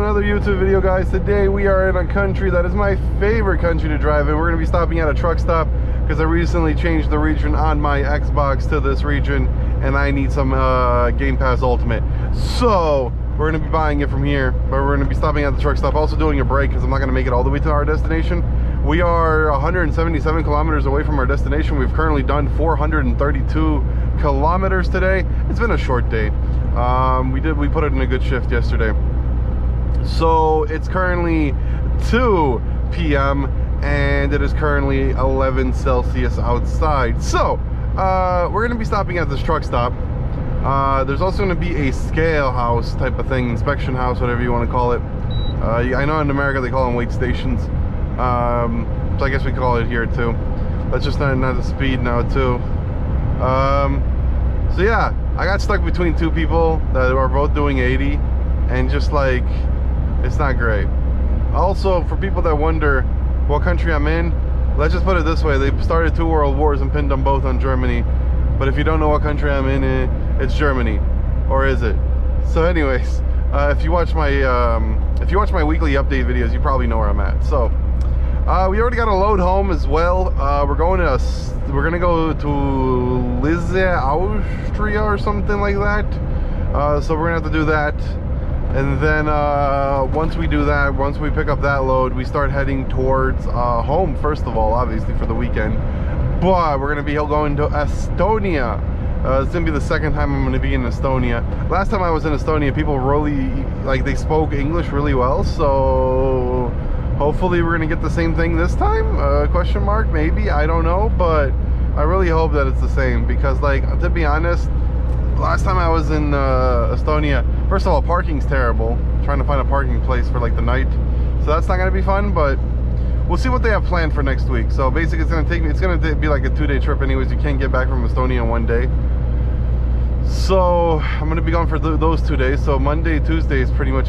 another YouTube video, guys. Today we are in a country that is my favorite country to drive in. We're going to be stopping at a truck stop because I recently changed the region on my Xbox to this region and I need some Game Pass Ultimate. So we're going to be buying it from here, but we're going to be stopping at the truck stop. Also doing a break because I'm not going to make it all the way to our destination. We are 177 kilometers away from our destination. We've currently done 432 kilometers today. It's been a short day. We put it in a good shift yesterday. So it's currently 2 p.m. and it is currently 11 Celsius outside. So we're going to be stopping at this truck stop. There's also going to be a scale house type of thing, inspection house, whatever you want to call it. I know in America they call them weight stations. So I guess we call it here too. Let's just not the speed now too. So yeah, I got stuck between two people that are both doing 80, and just like, it's not great. Also, for people that wonder what country I'm in, let's just put it this way: they started 2 world wars and pinned them both on Germany. But if you don't know what country I'm in, it's Germany, or is it? So anyways, if you watch my weekly update videos, you probably know where I'm at. So we already got a load home as well. We're gonna go to Lisse, Austria or something like that. So we're gonna have to do that, and then once we do that, once we pick up that load, we start heading towards home. First of all, obviously for the weekend, but we're gonna be going to Estonia. It's gonna be the second time I'm gonna be in Estonia. Last time I was in Estonia, people really, like, they spoke English really well, so hopefully we're gonna get the same thing this time. Question mark, maybe, I don't know, but I really hope that it's the same, because, like, to be honest, last time I was in Estonia, first of all, parking's terrible. Trying to find a parking place for like the night, so that's not gonna be fun, but we'll see what they have planned for next week. So basically it's gonna be like a 2-day trip anyways. You can't get back from Estonia in 1 day. So I'm gonna be gone for those 2 days. So Monday, Tuesday is pretty much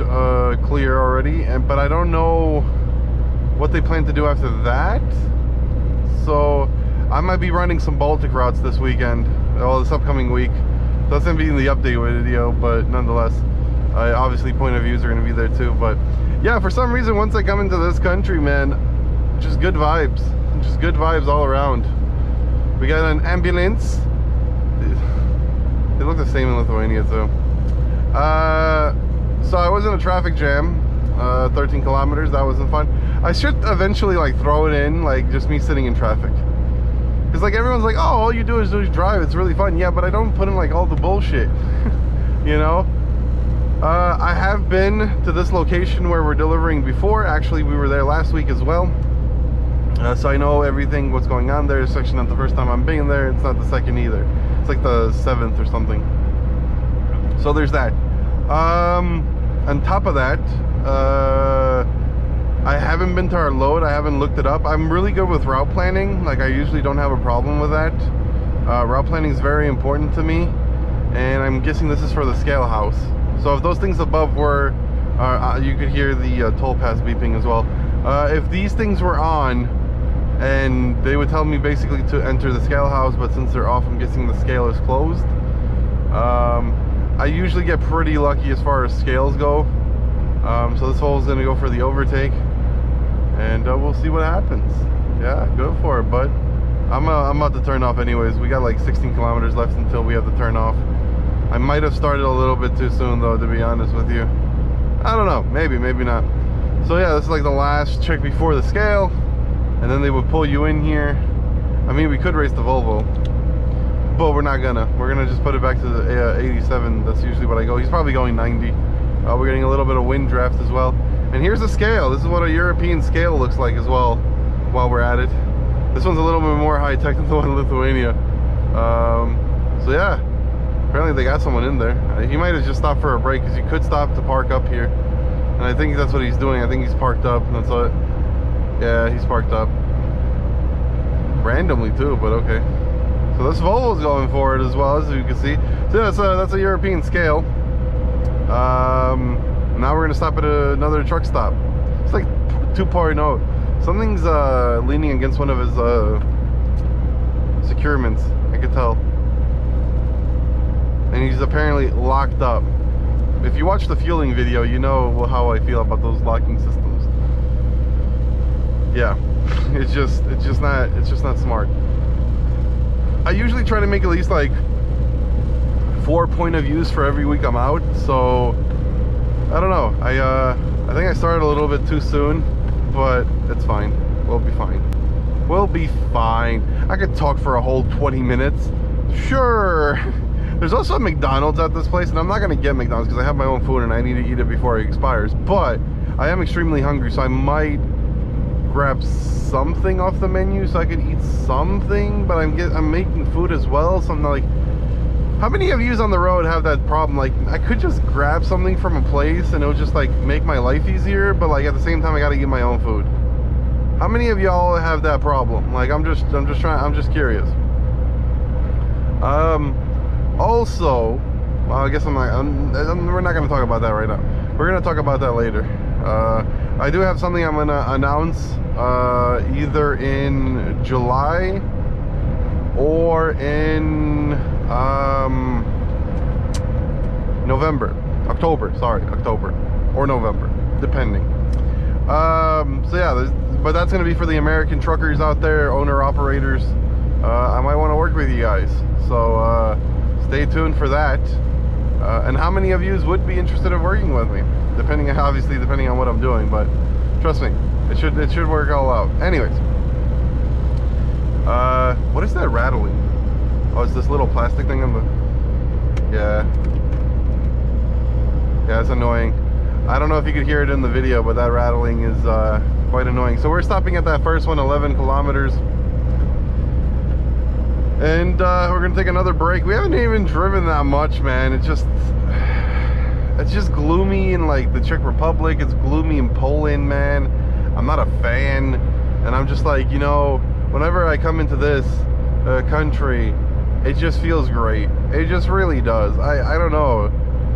clear already, but I don't know what they plan to do after that. So I might be running some Baltic routes this weekend, this upcoming week. That's gonna be in the update video, but nonetheless, obviously point of views are gonna be there too. But yeah, for some reason, once I come into this country, man, just good vibes all around. We got an ambulance. They look the same in Lithuania too. So I was in a traffic jam, 13 kilometers. That wasn't fun. I should eventually like throw it in, like just me sitting in traffic, because like everyone's like, oh, all you do is drive, it's really fun. Yeah, but I don't put in like all the bullshit. You know, I have been to this location where we're delivering before. Actually, we were there last week as well. So I know everything, what's going on there. It's actually not the first time I'm being there. It's not the second either. It's like the 7th or something. So there's that. On top of that, I haven't been to our load. I haven't looked it up. I'm really good with route planning. Like, I usually don't have a problem with that. Route planning is very important to me, and I'm guessing this is for the scale house. So if those things above were, you could hear the toll pass beeping as well. If these things were on, and they would tell me basically to enter the scale house, but since they're off, I'm guessing the scale is closed. I usually get pretty lucky as far as scales go. So this hole is gonna go for the overtake, and we'll see what happens. Yeah, go for it, bud. I'm about to turn off anyways. We got like 16 kilometers left until we have to turn off. I might have started a little bit too soon though, to be honest with you. I don't know, maybe not. So yeah, this is like the last check before the scale, and then they would pull you in here. I mean, we could race the Volvo, but we're not gonna. We're gonna just put it back to the 87. That's usually what I go. He's probably going 90. We're getting a little bit of wind draft as well. And here's the scale. This is what a European scale looks like as well, while we're at it. This one's a little bit more high-tech than the one in Lithuania. So yeah, apparently they got someone in there. He might have just stopped for a break, because you could stop to park up here. And I think that's what he's doing. I think he's parked up. That's what. Yeah, he's parked up. Randomly too, but okay. So this Volvo's going for it as well, as you can see. So yeah, that's a European scale. Now we're gonna stop at another truck stop. It's like 2.0. Something's leaning against one of his securements. I could tell. And he's apparently locked up. if you watch the fueling video, you know how I feel about those locking systems. Yeah, it's just not smart. I usually try to make at least like 4 point of views for every week I'm out, so I don't know. I think I started a little bit too soon, but it's fine. We'll be fine. We'll be fine. I could talk for a whole 20 minutes. Sure. There's also a McDonald's at this place, and I'm not gonna get McDonald's because I have my own food and I need to eat it before it expires. But I am extremely hungry, so I might grab something off the menu so I could eat something. But I'm making food as well, so I'm not like. How many of you on the road have that problem? Like, I could just grab something from a place and it'll just like make my life easier, but like at the same time I gotta eat my own food. How many of y'all have that problem? Like, I'm just curious. Also, well, I guess we're not gonna talk about that right now. We're gonna talk about that later. I do have something I'm gonna announce either in July or in October, or November, depending. So yeah, but that's gonna be for the American truckers out there, owner operators. I might want to work with you guys, so stay tuned for that. And how many of you would be interested in working with me? Depending on what I'm doing, but trust me, it should work all out. Anyways, what is that rattling? Oh, it's this little plastic thing on the... Yeah, it's annoying. I don't know if you could hear it in the video, but that rattling is quite annoying. So we're stopping at that first one, 11 kilometers. And we're gonna take another break. We haven't even driven that much, man. It's just gloomy in like the Czech Republic. It's gloomy in Poland, man. I'm not a fan. And I'm just like, you know, whenever I come into this country, it just feels great. It just really does. I don't know.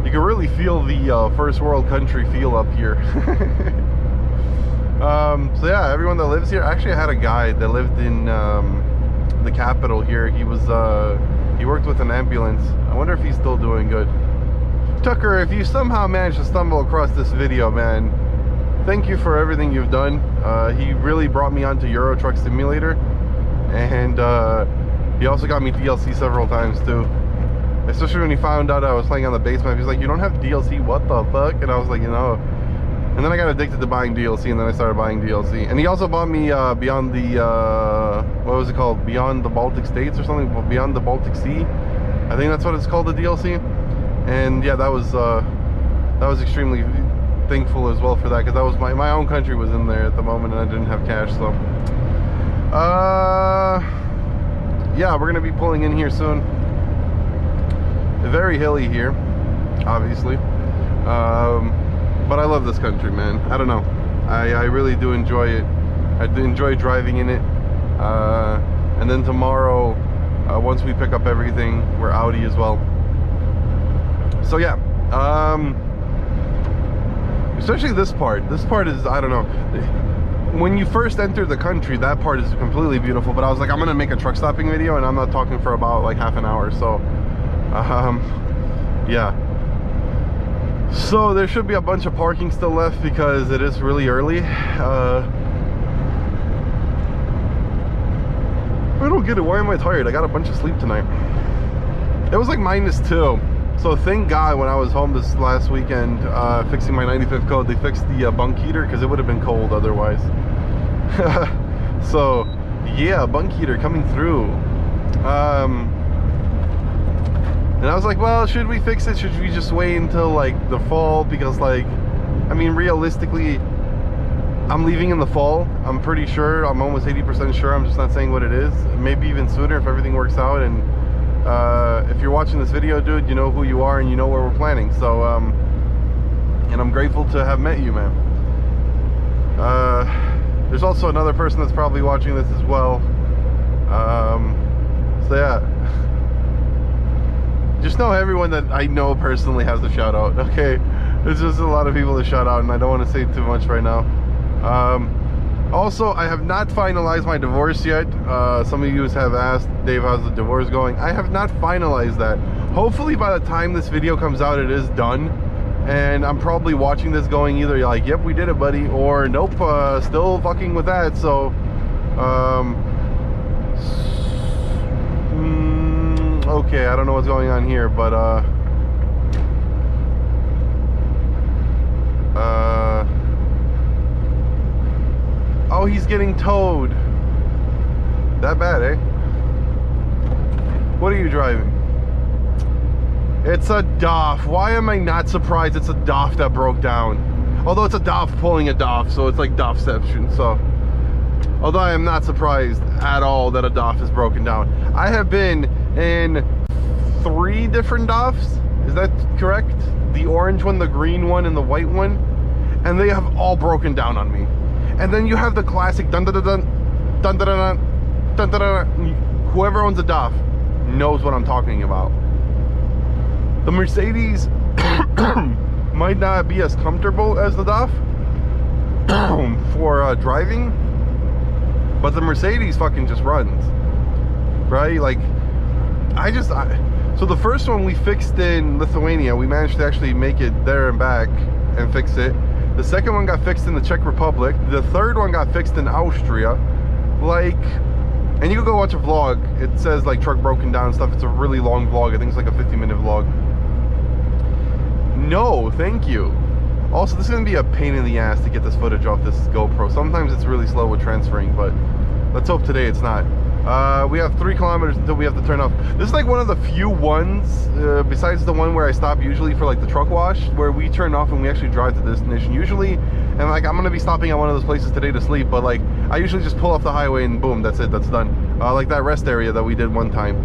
You can really feel the first world country feel up here. So yeah, everyone that lives here. Actually, I had a guy that lived in the capital here. He worked with an ambulance. I wonder if he's still doing good. Tucker, if you somehow managed to stumble across this video, man, thank you for everything you've done. He really brought me onto Euro Truck Simulator, and he also got me DLC several times too. Especially when he found out I was playing on the base map. He's like, you don't have DLC, what the fuck? And I was like, you know. And then I got addicted to buying DLC, and then I started buying DLC. And he also bought me Beyond the, what was it called? Beyond the Baltic States or something? Beyond the Baltic Sea? I think that's what it's called, the DLC. And yeah, that was extremely thankful as well for that, because that was my own country was in there at the moment, and I didn't have cash, so. Yeah, we're going to be pulling in here soon. Very hilly here, obviously, but I love this country, man. I don't know, I really do enjoy it. I do enjoy driving in it, and then tomorrow, once we pick up everything, we're Audi as well. So yeah, especially this part is, I don't know, when you first enter the country, that part is completely beautiful, but I was like, I'm gonna make a truck stopping video, and I'm not talking for about like half an hour, so yeah. So there should be a bunch of parking still left because it is really early. I don't get it. Why am I tired? I got a bunch of sleep tonight. It was like -2. So thank God when I was home this last weekend fixing my 95th code, they fixed the bunk heater because it would have been cold otherwise. So yeah, bunk heater coming through. And I was like, well, should we fix it? Should we just wait until like the fall? Because like, I mean, realistically, I'm leaving in the fall. I'm pretty sure. I'm almost 80% sure. I'm just not saying what it is. Maybe even sooner if everything works out. And if you're watching this video, dude, you know who you are and you know where we're planning. So, and I'm grateful to have met you, man. There's also another person that's probably watching this as well. So yeah. Just know everyone that I know personally has a shout out, okay? There's just a lot of people to shout out, and I don't want to say too much right now. Also, I have not finalized my divorce yet. Some of you have asked, Dave, how's the divorce going? I have not finalized that. Hopefully by the time this video comes out, it is done. And I'm probably watching this going either like, yep, we did it, buddy, or nope, still fucking with that. So okay, I don't know what's going on here, but oh, he's getting towed. That bad, eh? What are you driving? It's a DOF. Why am I not surprised it's a DOF that broke down? Although it's a DOF pulling a DOF, so it's like DOFception. So, although I am not surprised at all that a DOF is broken down. I have been in 3 different DOFs. Is that correct? The orange one, the green one, and the white one. And they have all broken down on me. And then you have the classic dun dun dun dun dun dun dun dun dun dun. Whoever owns a DOF knows what I'm talking about. The Mercedes might not be as comfortable as the DOF for driving, but the Mercedes fucking just runs, right? Like, so the first one we fixed in Lithuania, we managed to actually make it there and back and fix it. The second one got fixed in the Czech Republic. The third one got fixed in Austria. Like, and you can go watch a vlog. It says like truck broken down and stuff. It's a really long vlog. I think it's like a 50-minute vlog. No, thank you. Also, this is gonna be a pain in the ass to get this footage off this GoPro. Sometimes it's really slow with transferring, but let's hope today it's not. We have 3 kilometers until we have to turn off. This is like one of the few ones, besides the one where I stop usually for like the truck wash, where we turn off and we actually drive to the destination usually. And like, I'm gonna be stopping at one of those places today to sleep, but like, I usually just pull off the highway and boom, that's it, that's done. Like that rest area that we did one time.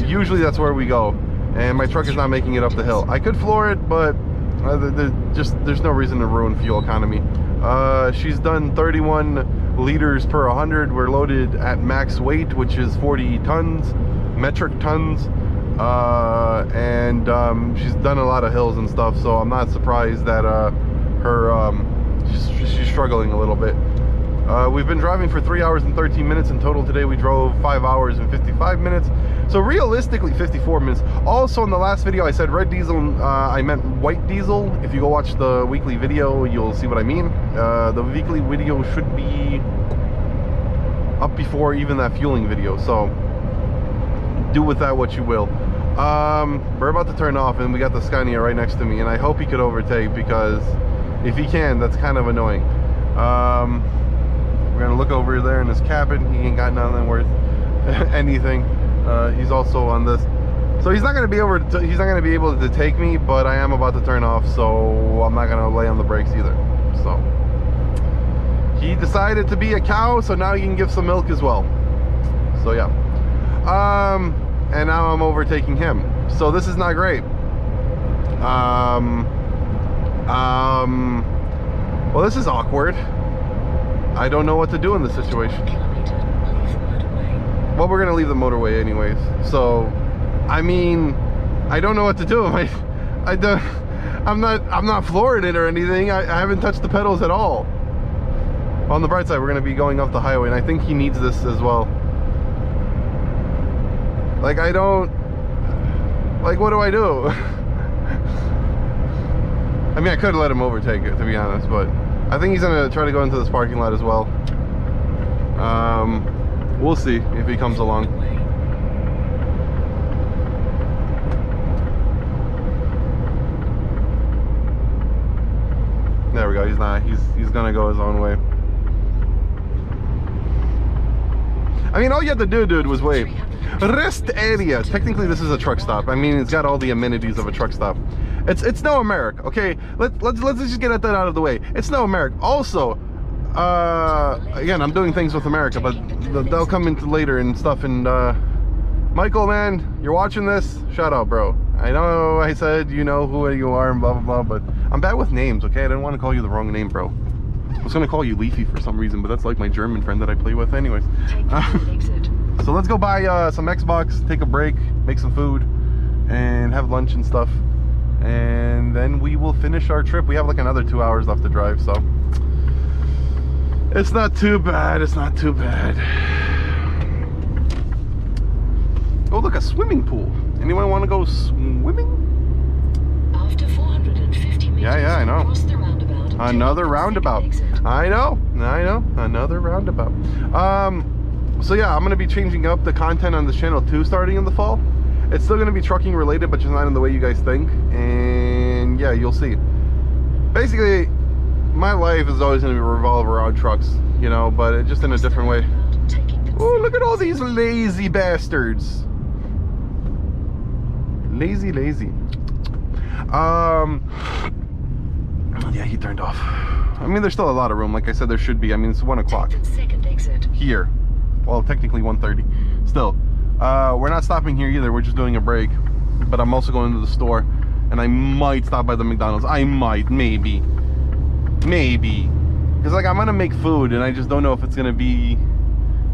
Usually that's where we go. And my truck is not making it up the hill. I could floor it, but there's no reason to ruin fuel economy. She's done 31 liters per 100. We're loaded at max weight, which is 40 tons, metric tons. And she's done a lot of hills and stuff, so I'm not surprised that she's struggling a little bit. We've been driving for 3 hours and 13 minutes in total. Today we drove 5 hours and 55 minutes. So realistically 54 minutes. Also in the last video I said red diesel, I meant white diesel. If you go watch the weekly video, you'll see what I mean. The weekly video should be up before even that fueling video. So do with that what you will. We're about to turn off and we got the Scania right next to me, and I hope he could overtake, because if he can, that's kind of annoying. We're gonna look over there in his cabin. He ain't got nothing worth anything. He's also on this, so he's not gonna be able to take me. But I am about to turn off, so I'm not gonna lay on the brakes either. So he decided to be a cow, so now he can give some milk as well. So yeah. And now I'm overtaking him. So this is not great. Well, this is awkward. I don't know what to do in this situation. Well, we're gonna leave the motorway anyways. So, I mean, I don't know what to do. I'm not flooring it or anything. I haven't touched the pedals at all. On the bright side, we're gonna be going off the highway, and I think he needs this as well. Like, what do I do? I mean, I could let him overtake it, to be honest, but I think he's gonna try to go into this parking lot as well. We'll see if he comes along. There we go. He's not. He's gonna go his own way. I mean, all you had to do, dude, was wait. Rest area. Technically, this is a truck stop. I mean, it's got all the amenities of a truck stop. It's no America, okay? Let's just get that out of the way. It's no America. Also, again, I'm doing things with America, but they'll come into later and stuff. And Michael, man, you're watching this? Shout out, bro. I know I said you know who you are and blah blah blah, but I'm bad with names, okay? I didn't want to call you the wrong name, bro. I was gonna call you Leafy for some reason, but that's like my German friend that I play with, anyways. So let's go buy some Xbox, take a break, make some food, and have lunch and stuff, and then we will finish our trip. We have like another 2 hours left to drive, so it's not too bad. It's not too bad. Oh, look, a swimming pool. Anyone want to go swimming? After 450 meters. Yeah, I know. Cross the roundabout. Another roundabout. I know, another roundabout. So yeah, I'm gonna be changing up the content on this channel too, starting in the fall. It's still gonna be trucking related, but just not in the way you guys think. And yeah, you'll see. Basically, my life is always gonna revolve around trucks, you know, but it just in a different way. Oh, look at all these lazy bastards. Lazy. Yeah, he turned off. I mean, there's still a lot of room. Like I said, there should be. I mean, it's 1 o'clock. Second exit. Here. Well, technically 1:30. Still. We're not stopping here either. We're just doing a break. But I'm also going to the store. And I might stop by the McDonald's. I might. Maybe. Because, like, I'm going to make food. And I just don't know if it's going to be...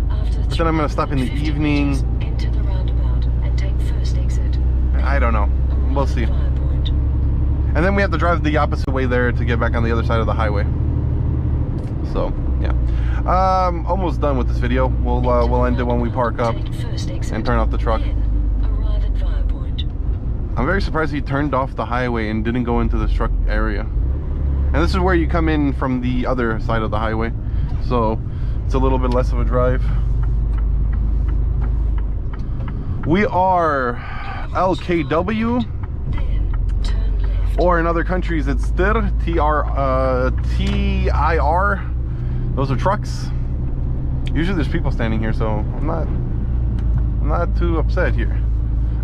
But then I'm going to stop in the evening. Enter the roundabout and take first exit. I don't know. We'll see. And then we have to drive the opposite way there to get back on the other side of the highway. So, yeah. Almost done with this video. We'll end it when we park up and turn off the truck. I'm very surprised he turned off the highway and didn't go into this truck area. And this is where you come in from the other side of the highway. So, it's a little bit less of a drive. We are LKW. Or in other countries, it's TIR, T-I-R. Those are trucks. Usually there's people standing here, so I'm not too upset here.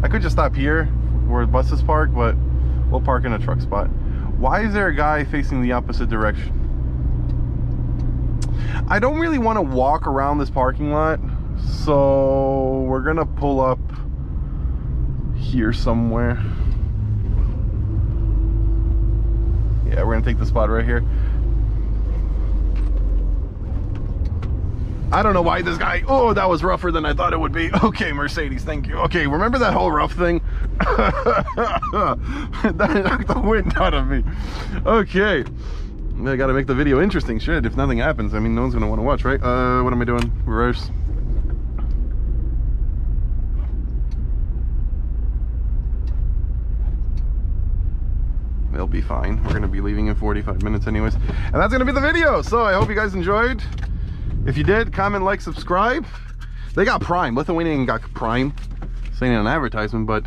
I could just stop here where buses park, but we'll park in a truck spot. Why is there a guy facing the opposite direction? I don't really want to walk around this parking lot, so we're gonna pull up here somewhere. Yeah, we're gonna take the spot right here. I don't know why this guy, oh, that was rougher than I thought it would be. Okay, Mercedes, thank you. Okay, remember that whole rough thing? That knocked the wind out of me. Okay, I gotta make the video interesting. Shit, if nothing happens, I mean, no one's gonna wanna watch, right? What am I doing? Reverse. They'll be fine. We're gonna be leaving in 45 minutes anyways. And that's gonna be the video. So I hope you guys enjoyed. If you did, comment, like, subscribe. They got Prime. Lithuanian got Prime. This ain't an advertisement, but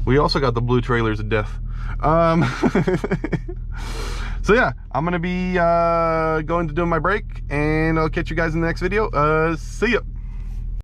we also got the blue trailers of death. So yeah, I'm gonna be going to do my break, and I'll catch you guys in the next video. See ya.